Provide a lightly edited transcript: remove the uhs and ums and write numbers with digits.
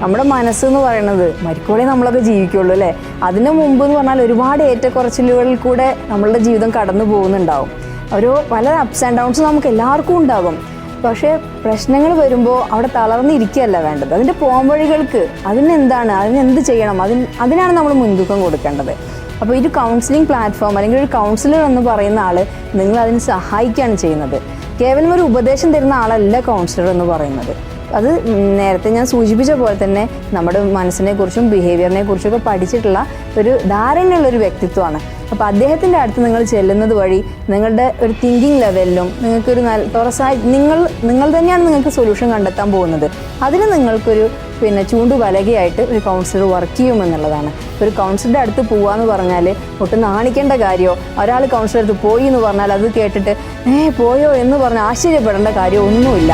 നമ്മുടെ മനസ്സെന്ന് പറയുന്നത് മരിക്കോളെ നമ്മളൊക്കെ ജീവിക്കുള്ളൂ അല്ലേ. അതിന് മുമ്പ് എന്ന് പറഞ്ഞാൽ ഒരുപാട് ഏറ്റക്കുറച്ചിലുകളിൽ കൂടെ നമ്മളുടെ ജീവിതം കടന്നു പോകുന്നുണ്ടാവും. പല അപ്സ് ആൻഡ് ഡൗൺസ് നമുക്ക് എല്ലാവർക്കും ഉണ്ടാകും. പക്ഷേ പ്രശ്നങ്ങൾ വരുമ്പോൾ അവിടെ തളർന്നിരിക്കുകയല്ല വേണ്ടത്. അതിൻ്റെ പോംവഴികൾക്ക് അതിനെന്ത് ചെയ്യണം, അതിനാണ് നമ്മൾ മുൻതൂക്കം കൊടുക്കേണ്ടത്. അപ്പോൾ ഒരു കൗൺസിലിംഗ് പ്ലാറ്റ്ഫോം അല്ലെങ്കിൽ ഒരു കൗൺസിലർ എന്ന് പറയുന്ന ആൾ നിങ്ങൾ അതിന് സഹായിക്കുകയാണ് ചെയ്യുന്നത്. കേവലം ഒരു ഉപദേശം തരുന്ന ആളല്ല കൗൺസിലർ എന്ന് പറയുന്നത്. അത് നേരത്തെ ഞാൻ സൂചിപ്പിച്ച പോലെ തന്നെ നമ്മുടെ മനസ്സിനെ കുറിച്ചും ബിഹേവിയറിനെ കുറിച്ചൊക്കെ പഠിച്ചിട്ടുള്ള ഒരു ധാരണയുള്ളൊരു വ്യക്തിത്വമാണ്. അപ്പോൾ അദ്ദേഹത്തിൻ്റെ അടുത്ത് നിങ്ങൾ ചെല്ലുന്നത് വഴി നിങ്ങളുടെ ഒരു തിങ്കിങ് ലെവലിലും നിങ്ങൾക്കൊരു തുറസായി നിങ്ങൾ തന്നെയാണ് നിങ്ങൾക്ക് സൊല്യൂഷൻ കണ്ടെത്താൻ പോകുന്നത്. അതിന് നിങ്ങൾക്കൊരു ചൂണ്ടുവലകയായിട്ട് ഒരു കൗൺസിലർ വർക്ക് ചെയ്യുമെന്നുള്ളതാണ്. ഒരു കൗൺസിലറുടെ അടുത്ത് പോവാന്ന് പറഞ്ഞാൽ ഒട്ടും നാണിക്കേണ്ട കാര്യമോ, ഒരാൾ കൗൺസിലർ അടുത്ത് പോയി എന്ന് പറഞ്ഞാൽ അത് കേട്ടിട്ട് പോയോ എന്ന് പറഞ്ഞ് ആശ്ചര്യപ്പെടേണ്ട കാര്യമോ ഒന്നുമില്ല.